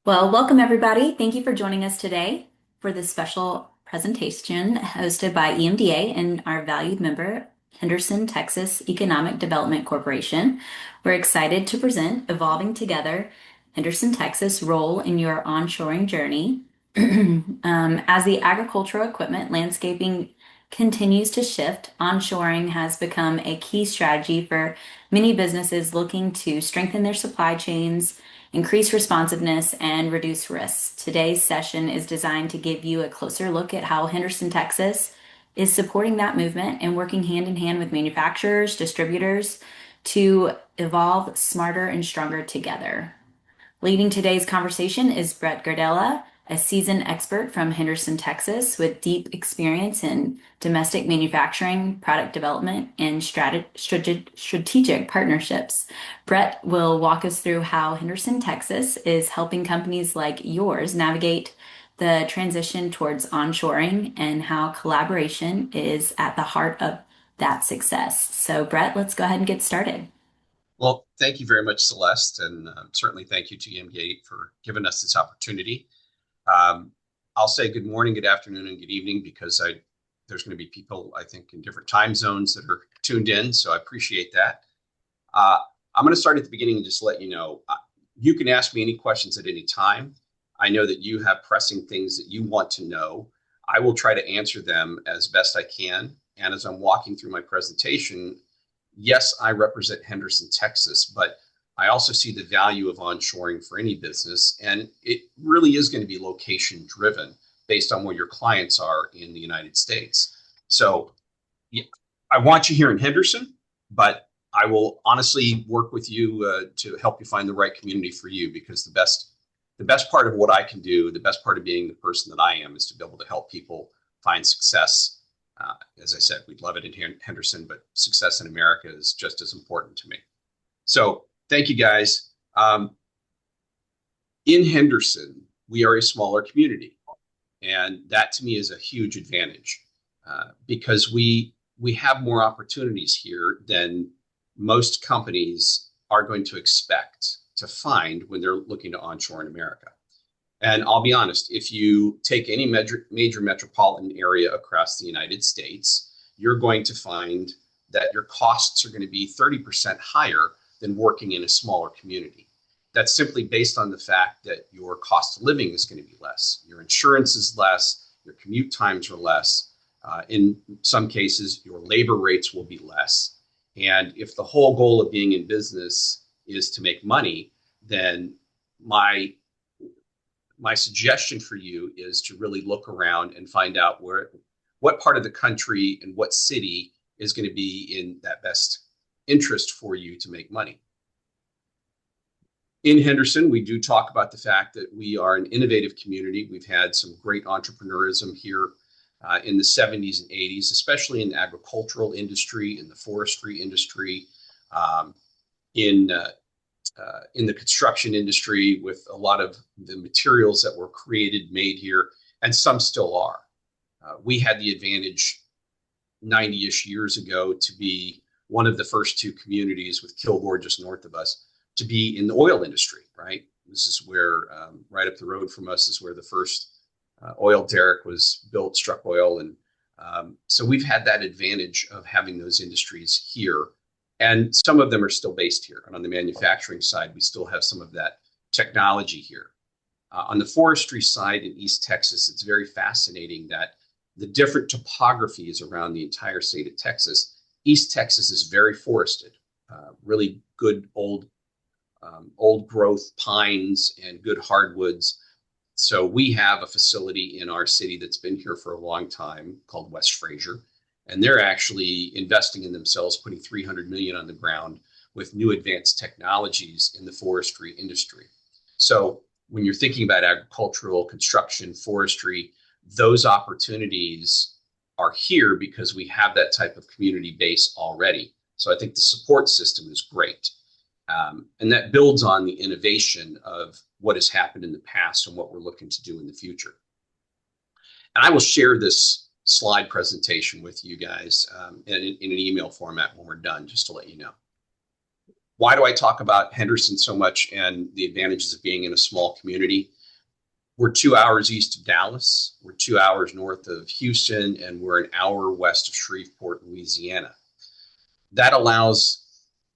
Well, welcome everybody. Thank you for joining us today for this special presentation hosted by EMDA and our valued member, Henderson, Texas Economic Development Corporation. We're excited to present Evolving Together, Henderson, Texas Role in Your Onshoring Journey. As the agricultural equipment landscaping continues to shift, onshoring has become a key strategy for many businesses looking to strengthen their supply chains, increase responsiveness, and reduce risks. Today's session is designed to give you a closer look at how Henderson, Texas is supporting that movement and working hand in hand with manufacturers, distributors to evolve smarter and stronger together. Leading today's conversation is Brett Gardella, a seasoned expert from Henderson, Texas, with deep experience in domestic manufacturing, product development, and strategic partnerships. Brett will walk us through how Henderson, Texas is helping companies like yours navigate the transition towards onshoring and how collaboration is at the heart of that success. So, Brett, let's go ahead and get started. Well, thank you very much, Celeste, and certainly thank you to EMDA for giving us this opportunity. Um, I'll say good morning, good afternoon, and good evening because there's going to be people, I think, in different time zones that are tuned in, so I appreciate that. Uh, I'm going to start at the beginning and just let you know, you can ask me any questions at any time. I know that you have pressing things that you want to know. I will try to answer them as best I can. And as I'm walking through my presentation, yes, I represent Henderson, Texas, but I also see the value of onshoring for any business. And it really is going to be location driven based on where your clients are in the United States. So yeah, I want you here in Henderson, but I will honestly work with you to help you find the right community for you because the best part of what I can do, the best part of being the person that I am is to be able to help people find success. As I said, we'd love it in Henderson, but success in America is just as important to me. So thank you guys. In Henderson, we are a smaller community. And that to me is a huge advantage because we have more opportunities here than most companies are going to expect to find when they're looking to onshore in America. And I'll be honest, if you take any major metropolitan area across the United States, you're going to find that your costs are going to be 30% higher than working in a smaller community. That's simply based on the fact that your cost of living is going to be less. Your insurance is less. Your commute times are less. In some cases, your labor rates will be less. And if the whole goal of being in business is to make money, then my suggestion for you is to really look around and find out what part of the country and what city is going to be in that best interest for you to make money. In Henderson, we do talk about the fact that we are an innovative community. We've had some great entrepreneurism here in the 70s and 80s, especially in the agricultural industry, in the forestry industry, um, in in the construction industry with a lot of the materials that were created, made here, and some still are. We had the advantage 90-ish years ago to be one of the first two communities with Kilgore just north of us to be in the oil industry, right? This is where, right up the road from us is where the first oil derrick was built, struck oil. And so we've had that advantage of having those industries here. And some of them are still based here. And on the manufacturing side, we still have some of that technology here. On the forestry side in East Texas, it's very fascinating that the different topographies around the entire state of Texas, East Texas is very forested, really good old growth pines and good hardwoods. So we have a facility in our city that's been here for a long time called West Fraser, and they're actually investing in themselves, putting 300 million on the ground with new advanced technologies in the forestry industry. So when you're thinking about agricultural, construction, forestry, those opportunities are here because we have that type of community base already. So I think the support system is great. And that builds on the innovation of what has happened in the past and what we're looking to do in the future. And I will share this slide presentation with you guys in an email format when we're done, just to let you know. Why do I talk about Henderson so much and the advantages of being in a small community? We're 2 hours east of Dallas, we're 2 hours north of Houston, and we're an hour west of Shreveport, Louisiana. That allows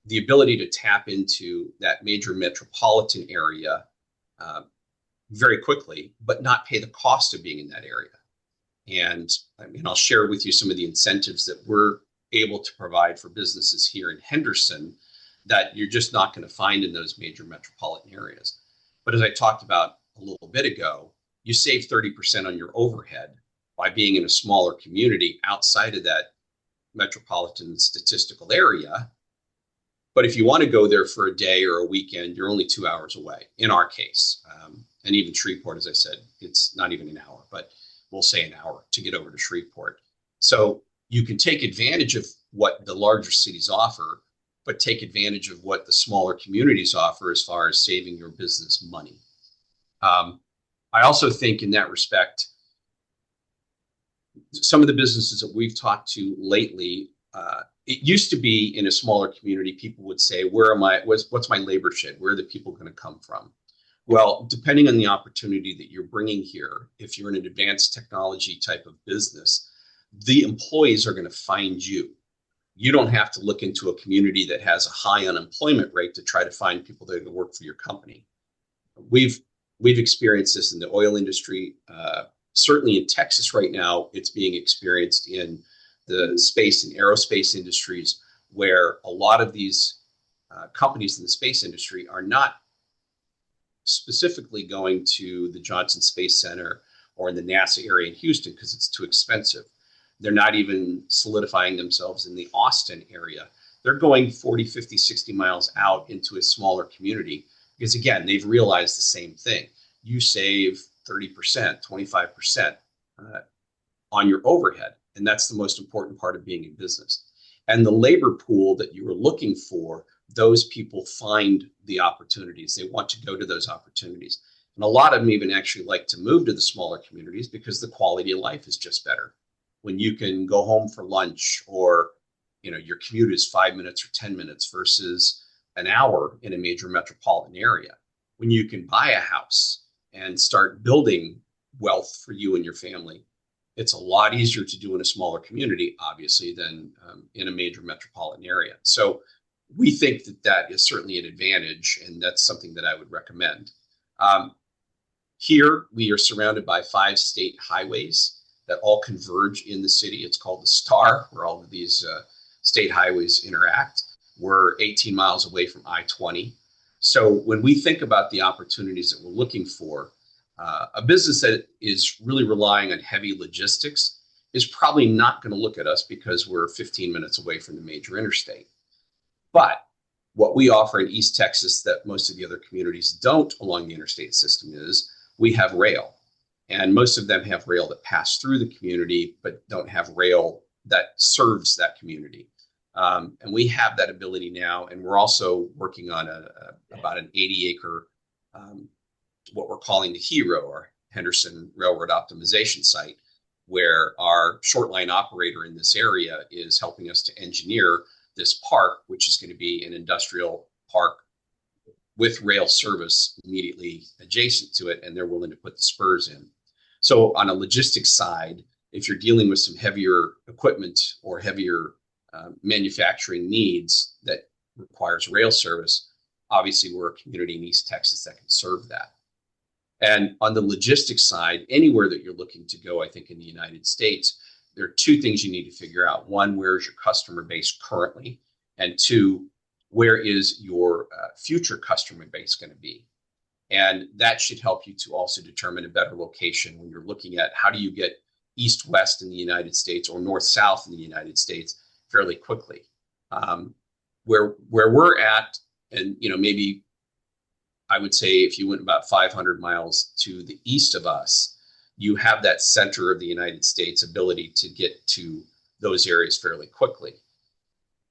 the ability to tap into that major metropolitan area uh, very quickly, but not pay the cost of being in that area. And I mean, I'll share with you some of the incentives that we're able to provide for businesses here in Henderson that you're just not going to find in those major metropolitan areas. But as I talked about a little bit ago, you save 30% on your overhead by being in a smaller community outside of that metropolitan statistical area. But if you want to go there for a day or a weekend, you're only 2 hours away in our case. And even Shreveport, as I said, it's not even an hour, but we'll say an hour to get over to Shreveport. So you can take advantage of what the larger cities offer, but take advantage of what the smaller communities offer as far as saving your business money. I also think in that respect, some of the businesses that we've talked to lately, it used to be in a smaller community, people would say, where am I, what's my labor shed? Where are the people going to come from? Well, depending on the opportunity that you're bringing here, if you're in an advanced technology type of business, the employees are going to find you. You don't have to look into a community that has a high unemployment rate to try to find people that are going to work for your company. We've experienced this in the oil industry. Certainly in Texas right now, it's being experienced in the space and aerospace industries, where a lot of these companies in the space industry are not specifically going to the Johnson Space Center or in the NASA area in Houston because it's too expensive. They're not even solidifying themselves in the Austin area. They're going 40, 50, 60 miles out into a smaller community because, again, they've realized the same thing. You save 30%, 25% on your overhead. And that's the most important part of being in business. And the labor pool that you were looking for, those people find the opportunities. They want to go to those opportunities. And a lot of them even actually like to move to the smaller communities because the quality of life is just better. When you can go home for lunch, or your commute is 5 minutes or 10 minutes versus an hour in a major metropolitan area. When you can buy a house and start building wealth for you and your family, it's a lot easier to do in a smaller community, obviously, than in a major metropolitan area. So we think that that is certainly an advantage, and that's something that I would recommend. Here, we are surrounded by 5 state highways that all converge in the city. It's called the Star, where all of these state highways interact. We're 18 miles away from I-20. So when we think about the opportunities that we're looking for, a business that is really relying on heavy logistics is probably not going to look at us because we're 15 minutes away from the major interstate. But what we offer in East Texas that most of the other communities don't along the interstate system is we have rail. And most of them have rail that pass through the community, but don't have rail that serves that community. And we have that ability now. And we're also working on about an 80-acre what we're calling the HERO, or Henderson Railroad Optimization Site, where our short line operator in this area is helping us to engineer this park, which is going to be an industrial park with rail service immediately adjacent to it, and they're willing to put the spurs in. So on a logistics side, if you're dealing with some heavier equipment or heavier manufacturing needs that requires rail service, obviously we're a community in East Texas that can serve that. And on the logistics side, anywhere that you're looking to go, I think in the United States, there are 2 things you need to figure out. 1, where is your customer base currently? And 2, where is your future customer base going to be? And that should help you to also determine a better location when you're looking at how do you get east-west in the United States or north-south in the United States fairly quickly. Where we're at, and maybe I would say if you went about 500 miles to the east of us, you have that center of the United States ability to get to those areas fairly quickly.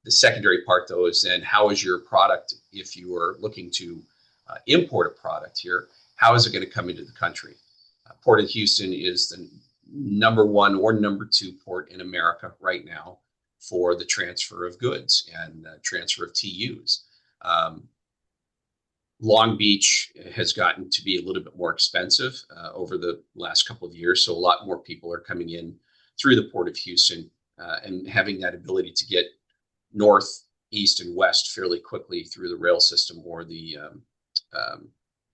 The secondary part, though, is then how is your product, if you are looking to import a product here, how is it going to come into the country? Port of Houston is the number 1 or number 2 port in America right now for the transfer of goods and transfer of TUs. Um, Long Beach has gotten to be a little bit more expensive over the last couple of years. So a lot more people are coming in through the Port of Houston and having that ability to get north, east, and west fairly quickly through the rail system or the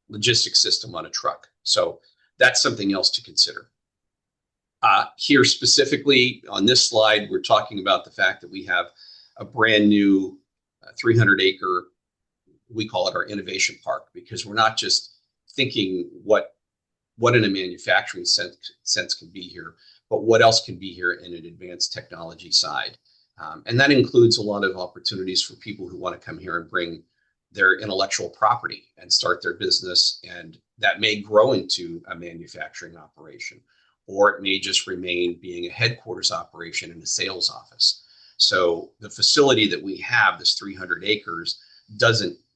logistics system on a truck. So that's something else to consider. Here specifically on this slide, we're talking about the fact that we have a brand new 300-acre, we call it our innovation park, because we're not just thinking what in a manufacturing sense can be here, but what else can be here in an advanced technology side. And that includes a lot of opportunities for people who want to come here and bring their intellectual property and start their business. And that may grow into a manufacturing operation, or it may just remain being a headquarters operation in a sales office. So the facility that we have, this 300 acres,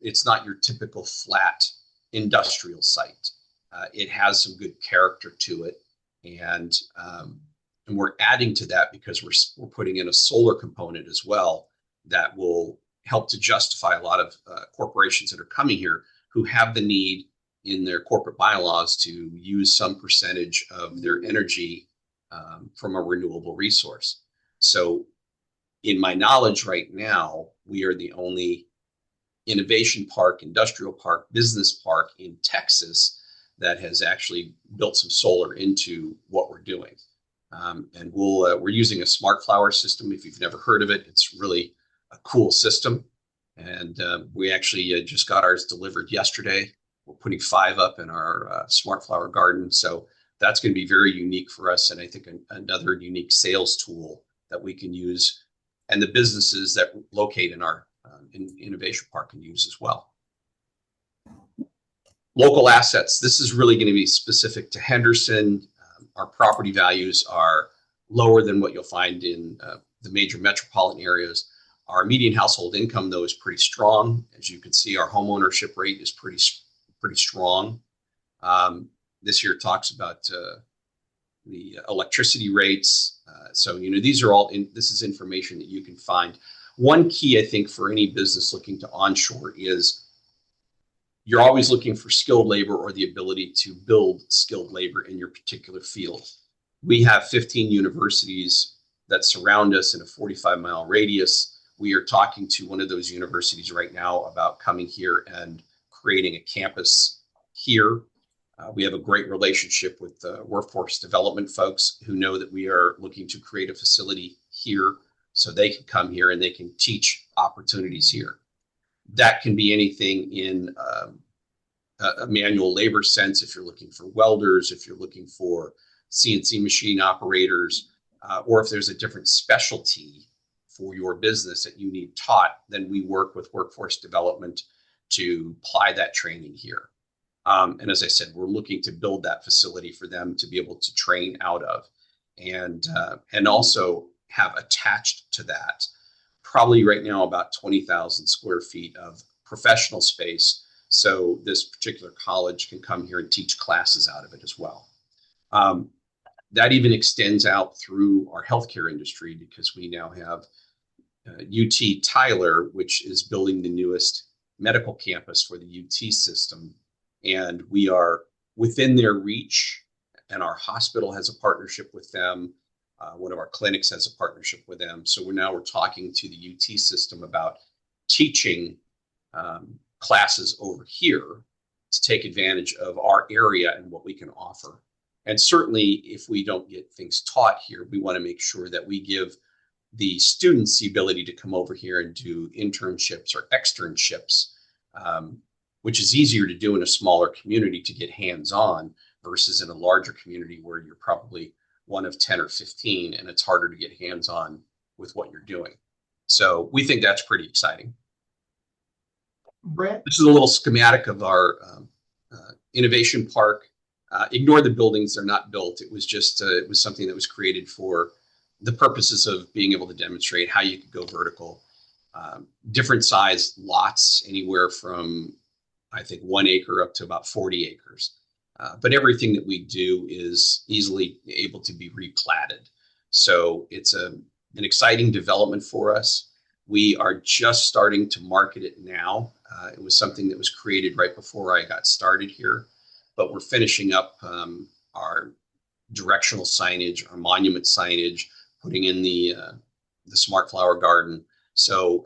it's not your typical flat industrial site. It has some good character to it. And we're adding to that because we're putting in a solar component as well that will help to justify a lot of corporations that are coming here who have the need in their corporate bylaws to use some percentage of their energy from a renewable resource. So in my knowledge right now, we are the only innovation park, industrial park, business park in Texas that has actually built some solar into what we're doing. And we're using a smart flower system. If you've never heard of it, it's really a cool system. And we actually just got ours delivered yesterday. We're putting 5 up in our smart flower garden. So that's going to be very unique for us. And I think another unique sales tool that we can use and the businesses that locate in our innovation park can use as well. Local assets. This is really going to be specific to Henderson. Our property values are lower than what you'll find in the major metropolitan areas. Our median household income, though, is pretty strong. As you can see, our home ownership rate is pretty strong. This here talks about the electricity rates. So, these are all this is information that you can find. One key, I think, for any business looking to onshore is you're always looking for skilled labor or the ability to build skilled labor in your particular field. We have 15 universities that surround us in a 45-mile radius. We are talking to one of those universities right now about coming here and creating a campus here. We have a great relationship with the workforce development folks who know that we are looking to create a facility here so they can come here and they can teach opportunities here. That can be anything in a manual labor sense, if you're looking for welders, if you're looking for CNC machine operators, or if there's a different specialty for your business that you need taught, then we work with workforce development to apply that training here. And as I said, we're looking to build that facility for them to be able to train out of, and also have attached to that probably right now about 20,000 square feet of professional space. So this particular college can come here and teach classes out of it as well. That even extends out through our healthcare industry because we now have UT Tyler, which is building the newest medical campus for the UT system. And we are within their reach, and our hospital has a partnership with them. One of our clinics has a partnership with them. So we're talking to the UT system about teaching classes over here to take advantage of our area and what we can offer. And certainly if we don't get things taught here, we want to make sure that we give the students the ability to come over here and do internships or externships, which is easier to do in a smaller community to get hands-on versus in a larger community where you're probably one of 10 or 15 and it's harder to get hands-on with what you're doing. So we think that's pretty exciting. Brett? This is a little schematic of our innovation park. Ignore the buildings, they're not built. It was just, it was something that was created for the purposes of being able to demonstrate how you could go vertical. Different size lots, anywhere from, I think, 1 acre up to about 40 acres. But everything that we do is easily able to be replatted. So it's an exciting development for us. We are just starting to market it now. It was something that was created right before I got started here, but we're finishing up our directional signage, our monument signage, putting in the smart flower garden. So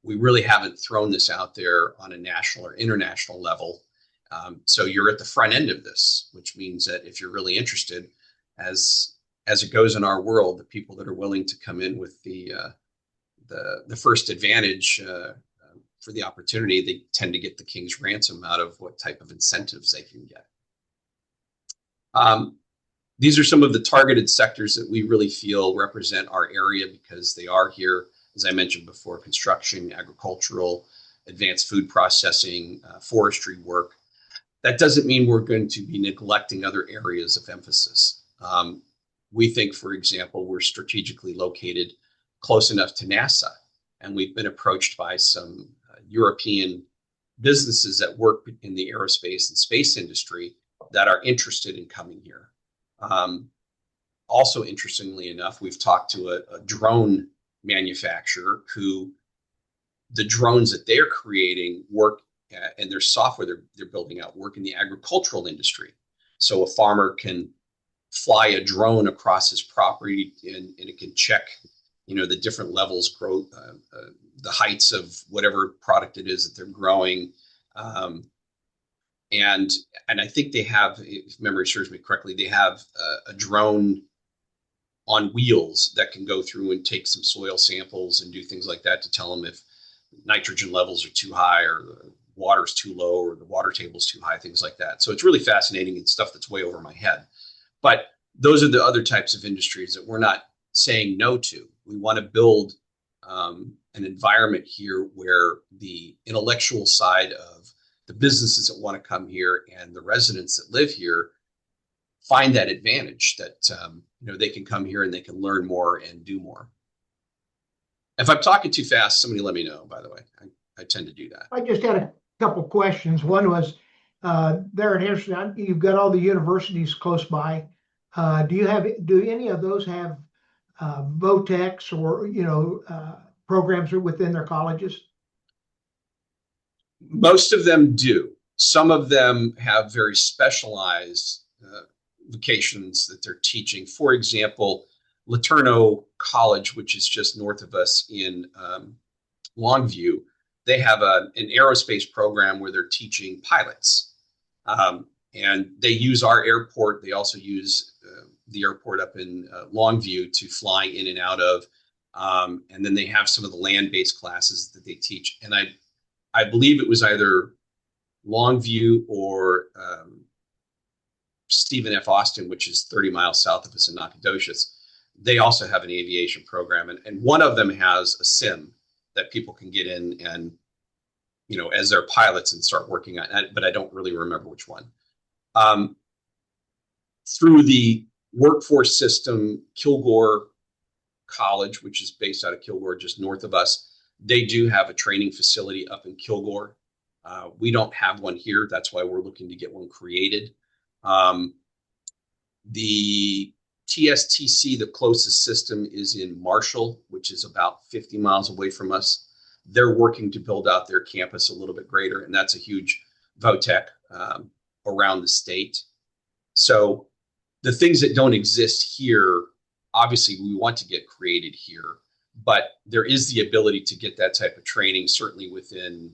we really haven't thrown this out there on a national or international level. So you're at the front end of this, which means that if you're really interested, as it goes in our world, the people that are willing to come in with the first advantage for the opportunity, they tend to get the king's ransom out of what type of incentives they can get. These are some of the targeted sectors that we really feel represent our area because they are here, as I mentioned before: construction, agricultural, advanced food processing, forestry work. That doesn't mean we're going to be neglecting other areas of emphasis. We think, for example, we're strategically located close enough to NASA, and we've been approached by some European businesses that work in the aerospace and space industry that are interested in coming here. Also, interestingly enough, we've talked to a drone manufacturer who the drones that they're creating work and their software they're building out work in the agricultural industry. So a farmer can fly a drone across his property and it can check, the different levels, growth, the heights of whatever product it is that they're growing. And I think they have, if memory serves me correctly, they have a drone on wheels that can go through and take some soil samples and do things like that to tell them if nitrogen levels are too high or the water's too low or the water table's too high, things like that. So it's really fascinating and stuff that's way over my head. But those are the other types of industries that we're not saying no to. We want to build an environment here where the intellectual side of the businesses that want to come here and the residents that live here find that advantage that they can come here and they can learn more and do more. If I'm talking too fast, somebody let me know, by the way. I tend to do that. I just had a couple of questions. One was there in Henderson, you've got all the universities close by. Do any of those have VOTEX or programs within their colleges? Most of them do. Some of them have very specialized vocations that they're teaching. For example, Laterno College, which is just north of us in Longview, they have an aerospace program where they're teaching pilots. And they use our airport. They also use the airport up in Longview to fly in and out of. And then they have some of the land-based classes that they teach. And I believe it was either Longview or Stephen F. Austin, which is 30 miles south of us in Nacogdoches. They also have an aviation program. And one of them has a sim that people can get in and, as their pilots and start working on it. But I don't really remember which one. Through the workforce system, Kilgore College, which is based out of Kilgore, just north of us, they do have a training facility up in Kilgore. We don't have one here. That's why we're looking to get one created. The TSTC, the closest system, is in Marshall, which is about 50 miles away from us. They're working to build out their campus a little bit greater, and that's a huge VOTEC around the state. So the things that don't exist here, obviously we want to get created here, but there is the ability to get that type of training certainly within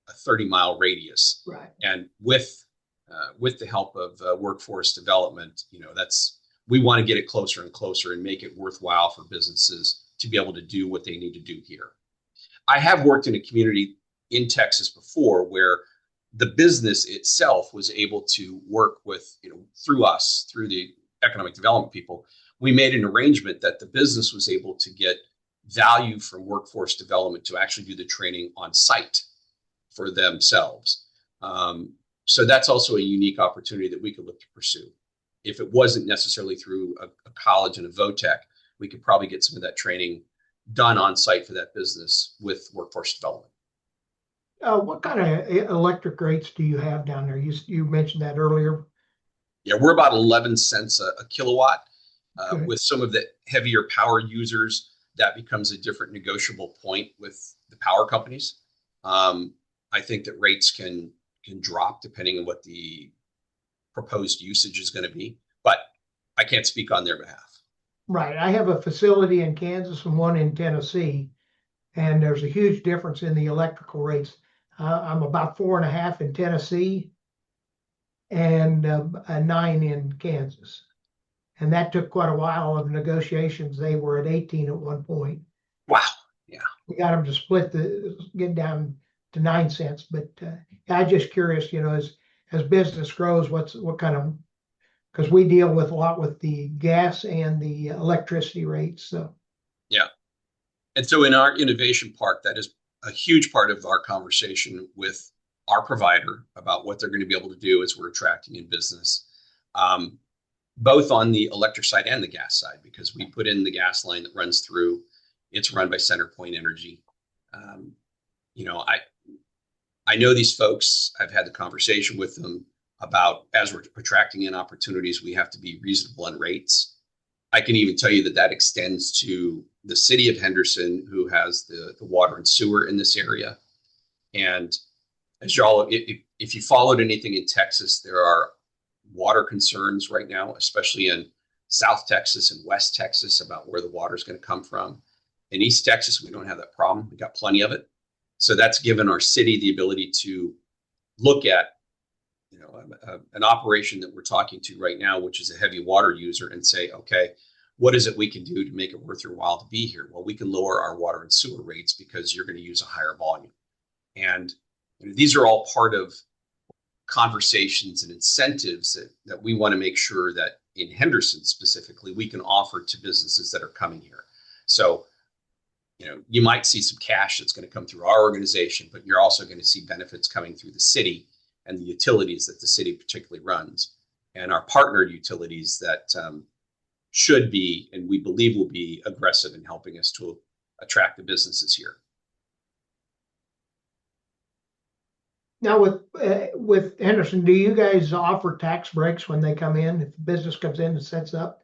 a 30-mile radius. Right. And with the help of workforce development, we want to get it closer and closer and make it worthwhile for businesses to be able to do what they need to do here. I have worked in a community in Texas before where the business itself was able to work with, through us, through the economic development people. We made an arrangement that the business was able to get value from workforce development to actually do the training on site for themselves. So that's also a unique opportunity that we could look to pursue. If it wasn't necessarily through a college and a VOTEC, we could probably get some of that training done on site for that business with workforce development. What kind of electric rates do you have down there? You mentioned that earlier. Yeah, we're about 11 cents a kilowatt. Okay. With some of the heavier power users, that becomes a different negotiable point with the power companies. I think that rates can drop depending on what the proposed usage is going to be, but I can't speak on their behalf. Right. I have a facility in Kansas and one in Tennessee, and there's a huge difference in the electrical rates. I'm about 4.5 in Tennessee and a 9 in Kansas. And that took quite a while of negotiations. They were at 18 at one point. Wow. Yeah. We got them to get down to 9 cents. But I'm just curious, as business grows, what kind of, because we deal with a lot with the gas and the electricity rates. So yeah. And so in our innovation park, that is a huge part of our conversation with our provider about what they're going to be able to do as we're attracting in business, both on the electric side and the gas side, because we put in the gas line that runs through. It's run by CenterPoint Energy. I know these folks. I've had the conversation with them about, as we're attracting in opportunities, we have to be reasonable on rates. I can even tell you that extends to the city of Henderson, who has the water and sewer in this area. And as y'all, if you followed anything in Texas, there are water concerns right now, especially in South Texas and West Texas, about where the water is going to come from. In East Texas, we don't have that problem. We got plenty of it. So that's given our city the ability to look at, an operation that we're talking to right now, which is a heavy water user, and say, okay, what is it we can do to make it worth your while to be here? Well, we can lower our water and sewer rates because you're going to use a higher volume. And these are all part of conversations and incentives that we want to make sure that in Henderson specifically, we can offer to businesses that are coming here. So, you might see some cash that's going to come through our organization, but you're also going to see benefits coming through the city and the utilities that the city particularly runs, and our partnered utilities that should be, and we believe will be, aggressive in helping us to attract the businesses here. now with Henderson, do you guys offer tax breaks when they come in, if the business comes in and sets up?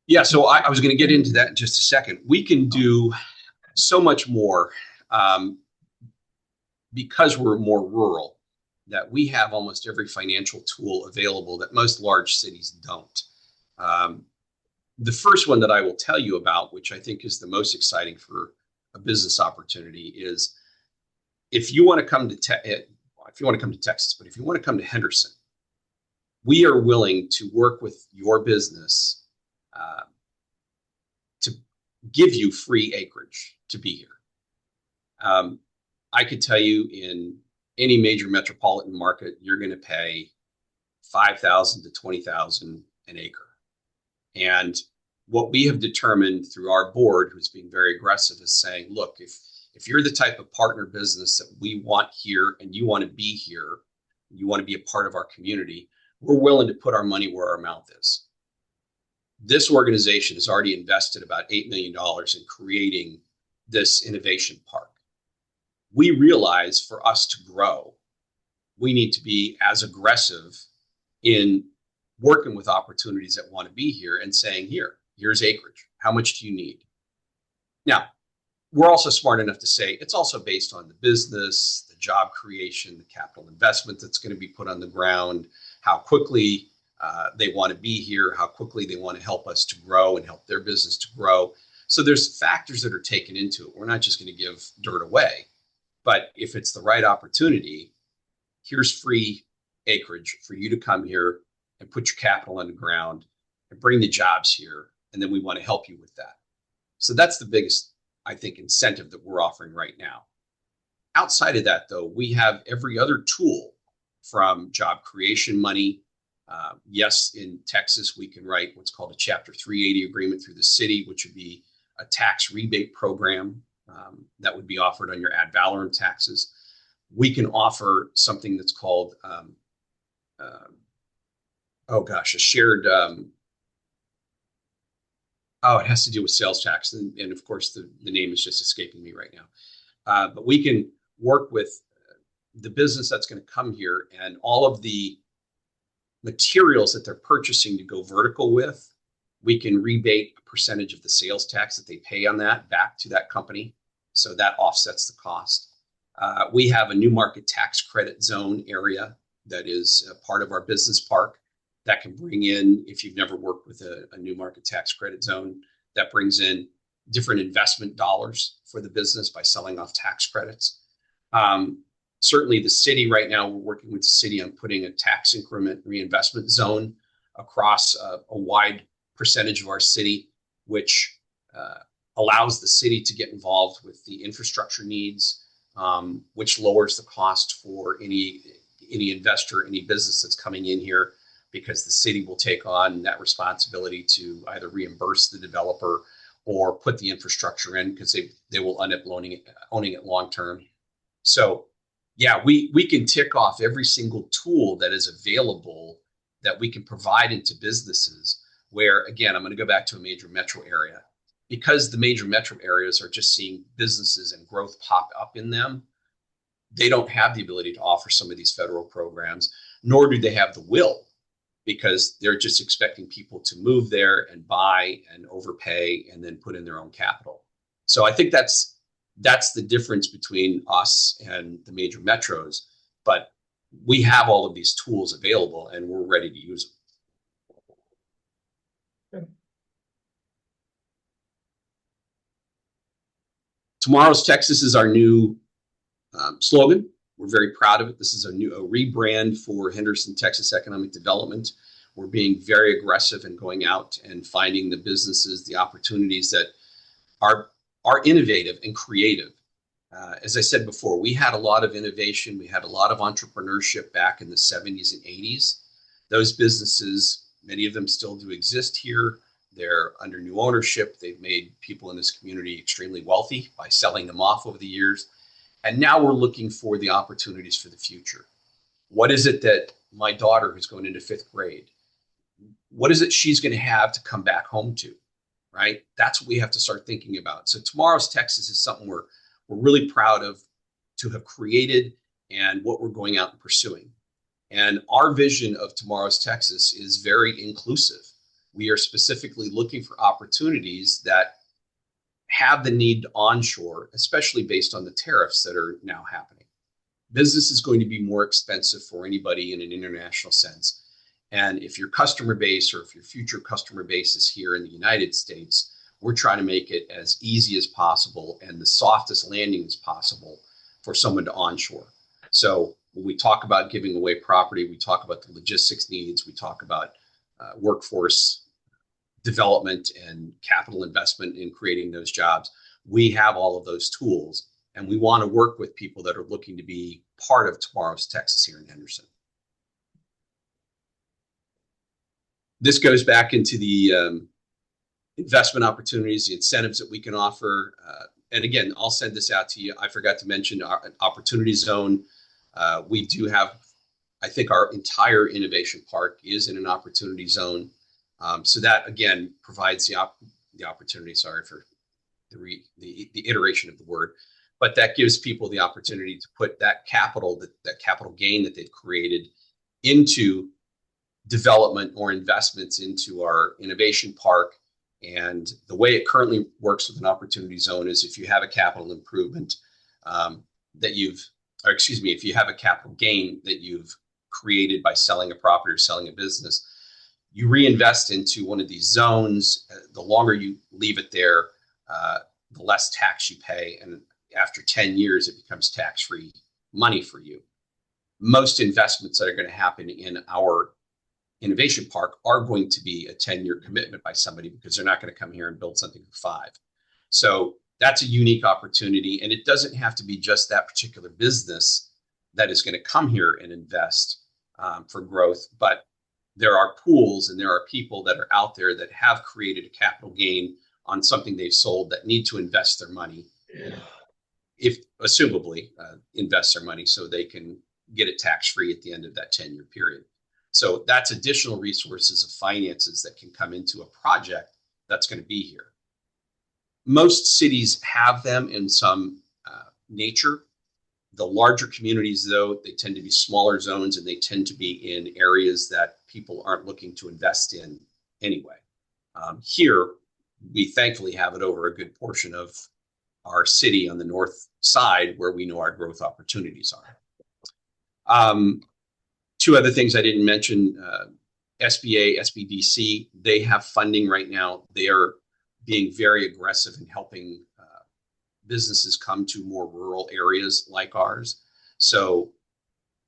Yeah, so I was going to get into that in just a second. We can do so much more because we're more rural, that we have almost every financial tool available that most large cities don't. The first one that I will tell you about, which I think is the most exciting for a business opportunity, is if you want to come to Texas, but if you want to come to Henderson, we are willing to work with your business to give you free acreage to be here. I could tell you in any major metropolitan market, you're going to pay $5,000 to $20,000 an acre. And what we have determined through our board, who's being very aggressive, is saying, look, if you're the type of partner business that we want here and you want to be here, you want to be a part of our community, we're willing to put our money where our mouth is. This organization has already invested about $8 million in creating this innovation park. We realize for us to grow, we need to be as aggressive in working with opportunities that want to be here and saying, here's acreage. How much do you need? Now, we're also smart enough to say it's also based on the business, the job creation, the capital investment that's going to be put on the ground, how quickly they want to be here, how quickly they want to help us to grow and help their business to grow. So there's factors that are taken into it. We're not just going to give dirt away, but if it's the right opportunity, here's free acreage for you to come here and put your capital on the ground and bring the jobs here. And then we want to help you with that. So that's the biggest, I think, incentive that we're offering right now. Outside of that, though, we have every other tool, from job creation money. Yes, in Texas, we can write what's called a Chapter 380 agreement through the city, which would be a tax rebate program that would be offered on your ad valorem taxes. We can offer something that's called, a shared, it has to do with sales tax. And of course, the name is just escaping me right now. But we can work with the business that's going to come here, and all of the materials that they're purchasing to go vertical with, We can rebate a percentage of the sales tax that they pay on that back to that company. So that offsets the cost. We have a new market tax credit zone area that is a part of our business park that can bring in, if you've never worked with a new market tax credit zone, that brings in different investment dollars for the business by selling off tax credits. Certainly the city right now, we're working with the city on putting a tax increment reinvestment zone across a wide percentage of our city, which allows the city to get involved with the infrastructure needs, which lowers the cost for any investor, any business that's coming in here, because the city will take on that responsibility to either reimburse the developer or put the infrastructure in, because they will end up owning it long term. So yeah, we can tick off every single tool that is available that we can provide into businesses where, again, I'm going to go back to a major metro area. Because the major metro areas are just seeing businesses and growth pop up in them, they don't have the ability to offer some of these federal programs, nor do they have the will, because they're just expecting people to move there and buy and overpay and then put in their own capital. So I think that's the difference between us and the major metros. But we have all of these tools available and we're ready to use them. Tomorrow's Texas is our new slogan. We're very proud of it. This is a rebrand for Henderson, Texas Economic Development. We're being very aggressive in going out and finding the businesses, the opportunities that are innovative and creative. As I said before, we had a lot of innovation. We had a lot of entrepreneurship back in the 70s and 80s. Those businesses, many of them still do exist here. They're under new ownership. They've made people in this community extremely wealthy by selling them off over the years. And now we're looking for the opportunities for the future. What is it that my daughter, who's going into 5th grade, what is it she's going to have to come back home to, right? That's what we have to start thinking about. So tomorrow's Texas is something we're really proud of to have created and what we're going out and pursuing. And our vision of tomorrow's Texas is very inclusive. We are specifically looking for opportunities that have the need to onshore, especially based on the tariffs that are now happening. Business is going to be more expensive for anybody in an international sense. And if your customer base or if your future customer base is here in the United States, we're trying to make it as easy as possible and the softest landing as possible for someone to onshore. So when we talk about giving away property, we talk about the logistics needs, we talk about workforce development and capital investment in creating those jobs. We have all of those tools, and we want to work with people that are looking to be part of tomorrow's Texas here in Henderson. This goes back into the investment opportunities, the incentives that we can offer. And again, I'll send this out to you. I forgot to mention our opportunity zone. We do have, I think our entire innovation park is in an opportunity zone. So that, again, provides the opportunity, sorry for the iteration of the word, but that gives people the opportunity to put that capital, that capital gain that they've created into development or investments into our innovation park. And the way it currently works with an opportunity zone is if you have a capital improvement if you have a capital gain that you've created by selling a property or selling a business, you reinvest into one of these zones. The longer you leave it there, the less tax you pay. And after 10 years, it becomes tax-free money for you. Most investments that are going to happen in our innovation park are going to be a 10-year commitment by somebody, because they're not going to come here and build something for 5. So that's a unique opportunity. And it doesn't have to be just that particular business that is going to come here and invest for growth, but there are pools and there are people that are out there that have created a capital gain on something they've sold that need to invest their money, if assumably invest their money so they can get it tax-free at the end of that 10-year period. So that's additional resources of finances that can come into a project that's going to be here. Most cities have them in some nature. The larger communities, though, they tend to be smaller zones, and they tend to be in areas that people aren't looking to invest in anyway. Here, we thankfully have it over a good portion of our city on the north side where we know our growth opportunities are. Two other things I didn't mention, SBA, SBDC, they have funding right now. They are being very aggressive in helping businesses come to more rural areas like ours. So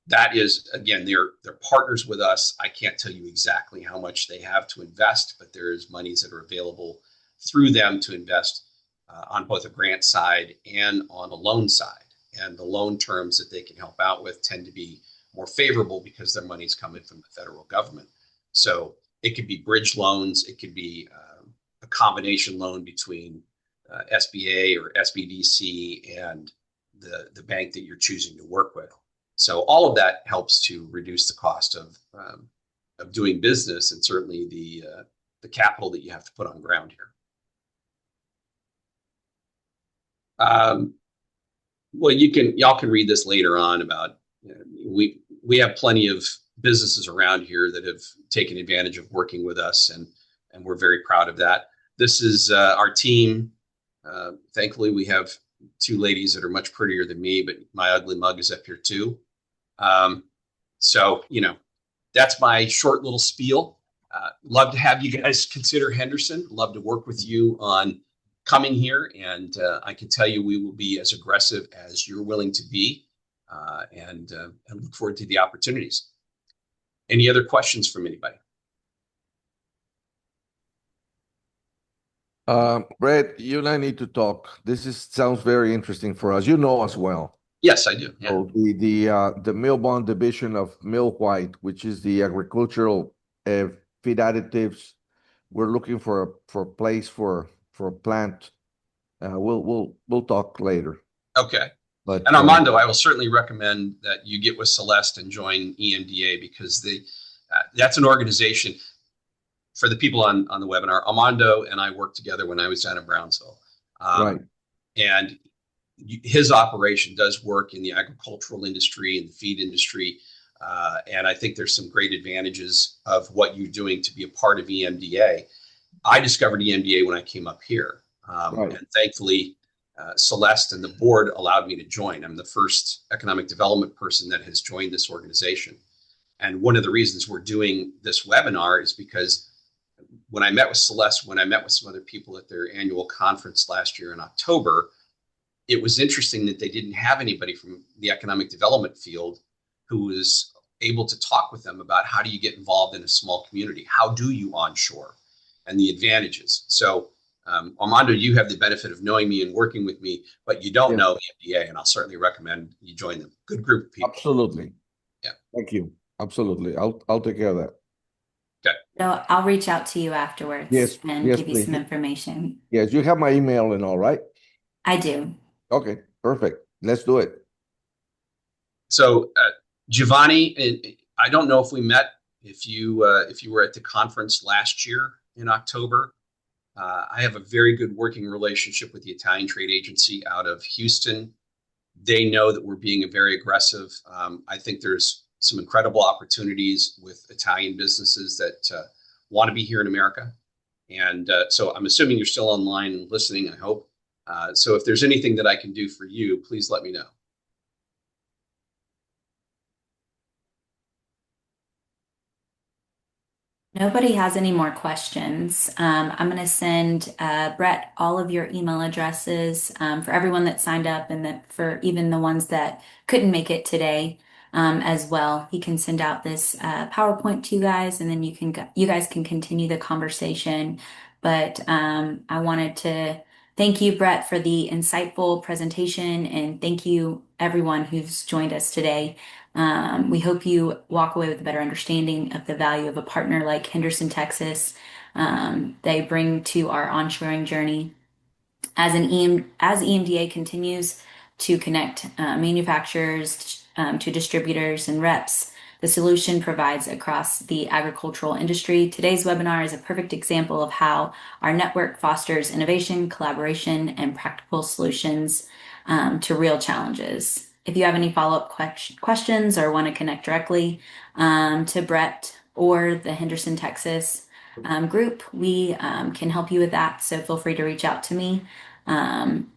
that is, again, they're partners with us. I can't tell you exactly how much they have to invest, but there is monies that are available through them to invest on both a grant side and on a loan side. And the loan terms that they can help out with tend to be more favorable because their money's coming from the federal government. So it could be bridge loans, it could be a combination loan between SBA or SBDC and the bank that you're choosing to work with. So all of that helps to reduce the cost of doing business, and certainly the capital that you have to put on ground here. Well, y'all can read this later on about we have plenty of businesses around here that have taken advantage of working with us, and we're very proud of that. This is our team. Thankfully, we have two ladies that are much prettier than me, but my ugly mug is up here too. So, that's my short little spiel. Love to have you guys consider Henderson. Love to work with you on coming here. And I can tell you we will be as aggressive as you're willing to be, and look forward to the opportunities. Any other questions from anybody? Brett, you and I need to talk. Sounds very interesting for us. You know us well. Yes, I do. Yeah. So the Mill Bond division of Mill White, which is the agricultural feed additives, we're looking for a place for a plant. We'll talk later. Okay. But and Armando, I will certainly recommend that you get with Celeste and join EMDA, because that's an organization. For the people on the webinar, Armando and I worked together when I was down in Brownsville. Right. And his operation does work in the agricultural industry and the feed industry. And I think there's some great advantages of what you're doing to be a part of EMDA. I discovered EMDA when I came up here. Right. And thankfully, Celeste and the board allowed me to join. I'm the first economic development person that has joined this organization. And one of the reasons we're doing this webinar is because when I met with Celeste, when I met with some other people at their annual conference last year in October, it was interesting that they didn't have anybody from the economic development field who was able to talk with them about how do you get involved in a small community? How do you onshore, and the advantages? So, Armando, you have the benefit of knowing me and working with me, but you don't know EMDA, and I'll certainly recommend you join them. Good group of people. Absolutely. Yeah. Thank you. Absolutely. I'll take care of that. Okay. So I'll reach out to you afterwards and give you some information. Yes, you have my email and all, right? I do. Okay, perfect. Let's do it. So, Giovanni, I don't know if we met, if you were at the conference last year in October. I have a very good working relationship with the Italian Trade Agency out of Houston. They know that we're being very aggressive. I think there's some incredible opportunities with Italian businesses that want to be here in America. And so I'm assuming you're still online and listening, I hope. So if there's anything that I can do for you, please let me know. Nobody has any more questions. I'm going to send Brett all of your email addresses for everyone that signed up, and that for even the ones that couldn't make it today as well. He can send out this PowerPoint to you guys, and then you guys can continue the conversation. But I wanted to thank you, Brett, for the insightful presentation, and thank you everyone who's joined us today. We hope you walk away with a better understanding of the value of a partner like Henderson, Texas. They bring to our onshoring journey as EMDA continues to connect manufacturers to distributors and reps. The solution provides across the agricultural industry. Today's webinar is a perfect example of how our network fosters innovation, collaboration, and practical solutions to real challenges. If you have any follow-up questions or want to connect directly to Brett or the Henderson, Texas group, we can help you with that. So feel free to reach out to me, and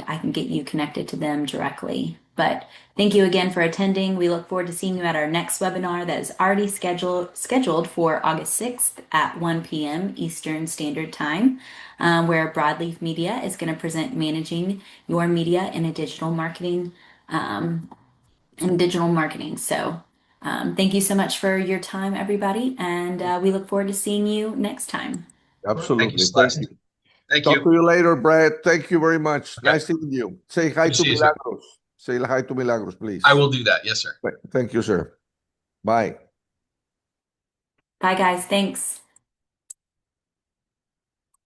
I can get you connected to them directly. But thank you again for attending. We look forward to seeing you at our next webinar that is already scheduled for August 6th at 1 p.m. Eastern Standard Time, where Broadleaf Media is going to present managing your media in a digital marketing So thank you so much for your time, everybody, and we look forward to seeing you next time. Thank you, Absolutely. Thank Celeste. you. Thank Talk to you. you later, Brad. Thank you very much. Okay. Nice seeing you. Say hi Good to to see you soon. Milagros. Say hi to Milagros, please. I will do that. Yes, sir. Thank you, sir. Bye. Bye, guys. Thanks.